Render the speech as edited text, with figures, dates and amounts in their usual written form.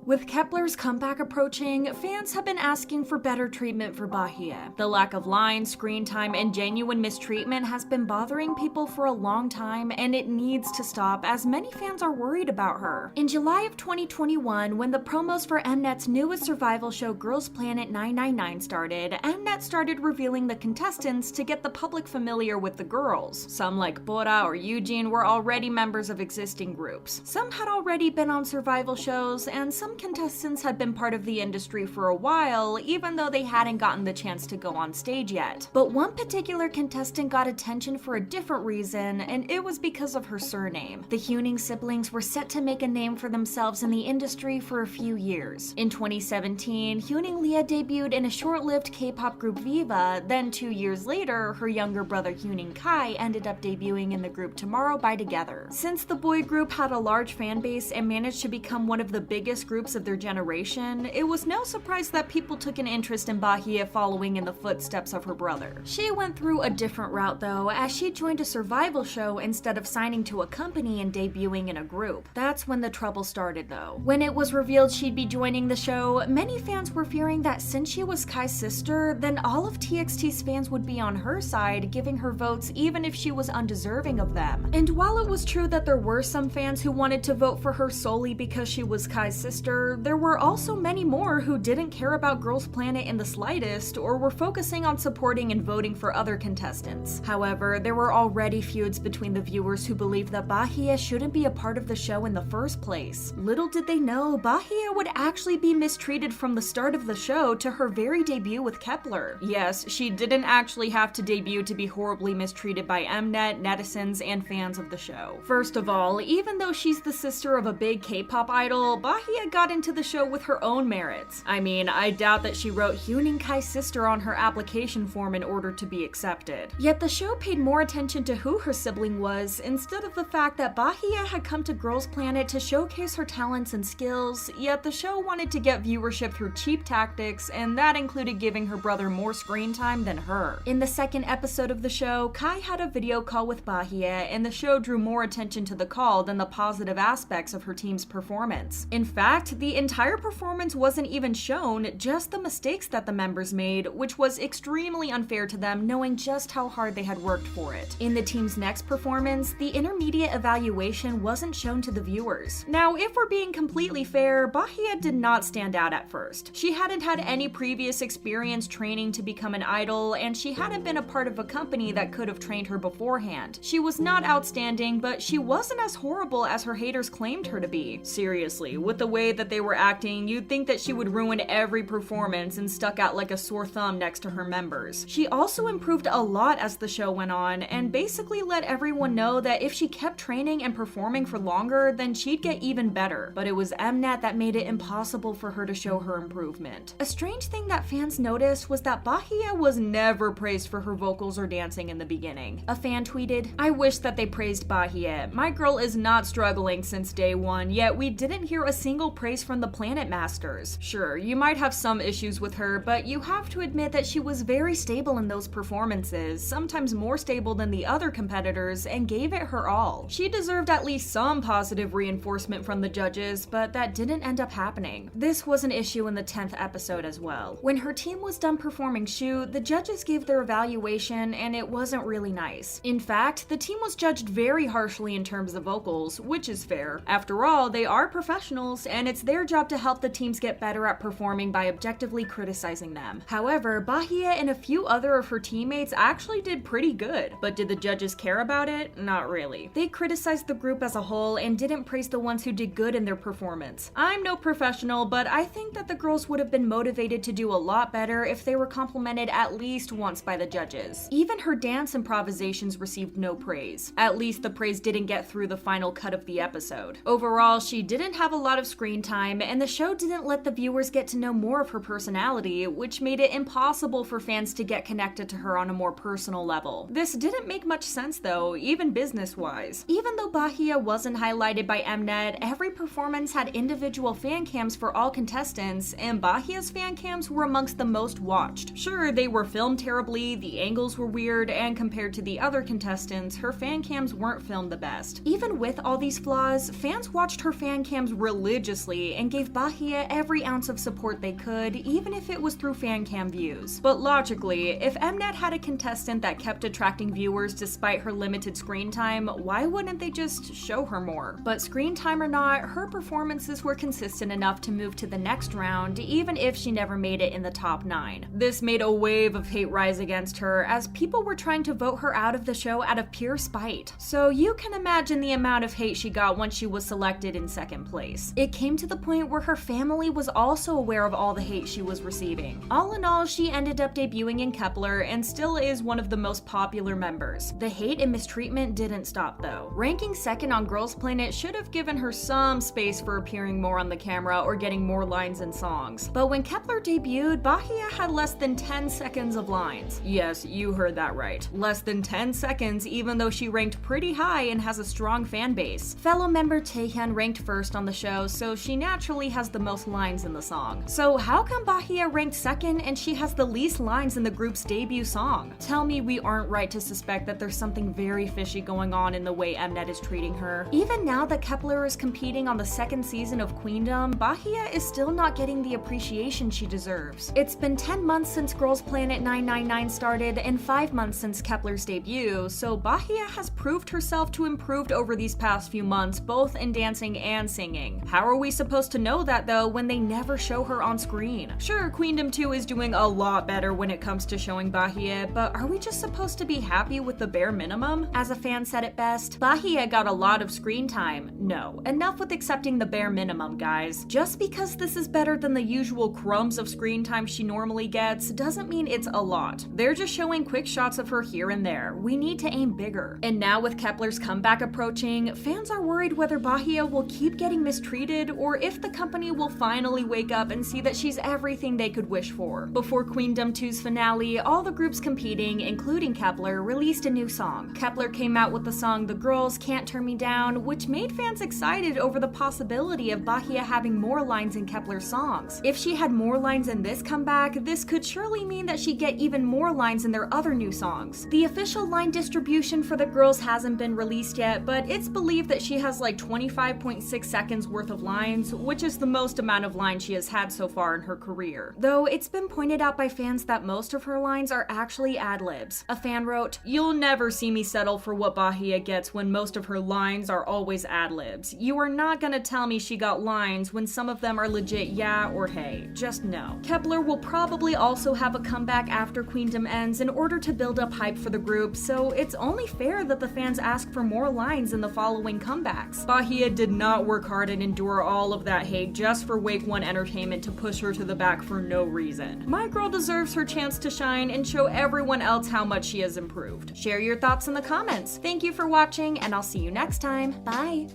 With Kep1er's comeback approaching, fans have been asking for better treatment for Bahiyyih. The lack of lines, screen time, and genuine mistreatment has been bothering people for a long time, and it needs to stop as many fans are worried about her. In July of 2021, when the promos for Mnet's newest survival show Girls Planet 999 started, Mnet started revealing the contestants to get the public familiar with the girls. Some like Bora or Eugene were already members of existing groups. Some had already been on survival shows, and some contestants had been part of the industry for a while, even though they hadn't gotten the chance to go on stage yet. But one particular contestant got attention for a different reason, and it was because of her surname. The Huening siblings were set to make a name for themselves in the industry for a few years. In 2017, Huening Leah debuted in a short-lived K-pop group Viva, then 2 years later, her younger brother Huening Kai ended up debuting in the group Tomorrow by Together. Since the boy group had a large fan base and managed to become one of the biggest groups of their generation, it was no surprise that people took an interest in Bahiyyih following in the footsteps of her brother. She went through a different route though, as she joined a survival show instead of signing to a company and debuting in a group. That's when the trouble started though. When it was revealed she'd be joining the show, many fans were fearing that since she was Kai's sister, then all of TXT's fans would be on her side, giving her votes even if she was undeserving of them. And while it was true that there were some fans who wanted to vote for her solely because she was Kai's sister, there were also many more who didn't care about Girls Planet in the slightest or were focusing on supporting and voting for other contestants. However, there were already feuds between the viewers who believed that Bahiyyih shouldn't be a part of the show in the first place. Little did they know, Bahiyyih would actually be mistreated from the start of the show to her very debut with Kep1er. Yes, she didn't actually have to debut to be horribly mistreated by Mnet, netizens, and fans of the show. First of all, even though she's the sister of a big K-pop idol, Bahiyyih got into the show with her own merits. I mean, I doubt that she wrote Huening Kai's sister on her application form in order to be accepted. Yet the show paid more attention to who her sibling was instead of the fact that Bahiyyih had come to Girls Planet to showcase her talents and skills, yet the show wanted to get viewership through cheap tactics, and that included giving her brother more screen time than her. In the second episode of the show, Kai had a video call with Bahiyyih, and the show drew more attention to the call than the positive aspects of her team's performance. In fact, the entire performance wasn't even shown, just the mistakes that the members made, which was extremely unfair to them knowing just how hard they had worked for it. In the team's next performance, the intermediate evaluation wasn't shown to the viewers. Now, if we're being completely fair, Bahiyyih did not stand out at first. She hadn't had any previous experience training to become an idol, and she hadn't been a part of a company that could have trained her beforehand. She was not outstanding, but she wasn't as horrible as her haters claimed her to be. Seriously, with the way that they were acting, you'd think that she would ruin every performance and stuck out like a sore thumb next to her members. She also improved a lot as the show went on, and basically let everyone know that if she kept training and performing for longer, then she'd get even better. But it was Mnet that made it impossible for her to show her improvement. A strange thing that fans noticed was that Bahiyyih was never praised for her vocals or dancing in the beginning. A fan tweeted, "I wish that they praised Bahiyyih. My girl is not struggling since day one, yet we didn't hear a single praise from the Planet Masters. Sure, you might have some issues with her, but you have to admit that she was very stable in those performances, sometimes more stable than the other competitors, and gave it her all. She deserved at least some positive reinforcement from the judges, but that didn't end up happening." This was an issue in the 10th episode as well. When her team was done performing Shu, the judges gave their evaluation, and it wasn't really nice. In fact, the team was judged very harshly in terms of vocals, which is fair. After all, they are professionals, and it's their job to help the teams get better at performing by objectively criticizing them. However, Bahiyyih and a few other of her teammates actually did pretty good, but did the judges care about it? Not really. They criticized the group as a whole and didn't praise the ones who did good in their performance. I'm no professional, but I think that the girls would have been motivated to do a lot better if they were complimented at least once by the judges. Even her dance improvisations received no praise. At least the praise didn't get through the final cut of the episode. Overall, she didn't have a lot of screen time, and the show didn't let the viewers get to know more of her personality, which made it impossible for fans to get connected to her on a more personal level. This didn't make much sense though, even business-wise. Even though Bahiyyih wasn't highlighted by Mnet, every performance had individual fan cams for all contestants, and Bahiyyih's fan cams were amongst the most watched. Sure, they were filmed terribly, the angles were weird, and compared to the other contestants, her fan cams weren't filmed the best. Even with all these flaws, fans watched her fan cams religiously seriously and gave Bahiyyih every ounce of support they could, even if it was through fan cam views. But logically, if Mnet had a contestant that kept attracting viewers despite her limited screen time, why wouldn't they just show her more? But screen time or not, her performances were consistent enough to move to the next round, even if she never made it in the top 9. This made a wave of hate rise against her, as people were trying to vote her out of the show out of pure spite. So you can imagine the amount of hate she got once she was selected in second place. It came to the point where her family was also aware of all the hate she was receiving. All in all, she ended up debuting in Kep1er and still is one of the most popular members. The hate and mistreatment didn't stop though. Ranking second on Girls Planet should have given her some space for appearing more on the camera or getting more lines in songs. But when Kep1er debuted, Bahiyyih had less than 10 seconds of lines. Yes, you heard that right. Less than 10 seconds, even though she ranked pretty high and has a strong fan base. Fellow member Taehyun ranked first on the show, so she naturally has the most lines in the song. So how come Bahiyyih ranked second and she has the least lines in the group's debut song? Tell me we aren't right to suspect that there's something very fishy going on in the way Mnet is treating her. Even now that Kep1er is competing on the second season of Queendom, Bahiyyih is still not getting the appreciation she deserves. It's been 10 months since Girls Planet 999 started and 5 months since Kep1er's debut, so Bahiyyih has proved herself to improved over these past few months, both in dancing and singing. How are we supposed to know that though when they never show her on screen? Sure, Queendom 2 is doing a lot better when it comes to showing Bahiyyih, but are we just supposed to be happy with the bare minimum? As a fan said it best, Bahiyyih got a lot of screen time. No, enough with accepting the bare minimum, guys. Just because this is better than the usual crumbs of screen time she normally gets doesn't mean it's a lot. They're just showing quick shots of her here and there. We need to aim bigger. And now with Kep1er's comeback approaching, fans are worried whether Bahiyyih will keep getting mistreated or if the company will finally wake up and see that she's everything they could wish for. Before Queendom 2's finale, all the groups competing, including Kep1er, released a new song. Kep1er came out with the song The Girls Can't Turn Me Down, which made fans excited over the possibility of Bahiyyih having more lines in Kep1er's songs. If she had more lines in this comeback, this could surely mean that she'd get even more lines in their other new songs. The official line distribution for the girls hasn't been released yet, but it's believed that she has like 25.6 seconds worth of lines, which is the most amount of lines she has had so far in her career. Though it's been pointed out by fans that most of her lines are actually ad-libs. A fan wrote, "You'll never see me settle for what Bahiyyih gets when most of her lines are always ad-libs. You are not gonna tell me she got lines when some of them are legit yeah or hey. Just no." Kep1er will probably also have a comeback after Queendom ends in order to build up hype for the group, so it's only fair that the fans ask for more lines in the following comebacks. Bahiyyih did not work hard and endure all of that hate just for Wake One Entertainment to push her to the back for no reason. My girl deserves her chance to shine and show everyone else how much she has improved. Share your thoughts in the comments. Thank you for watching, and I'll see you next time. Bye!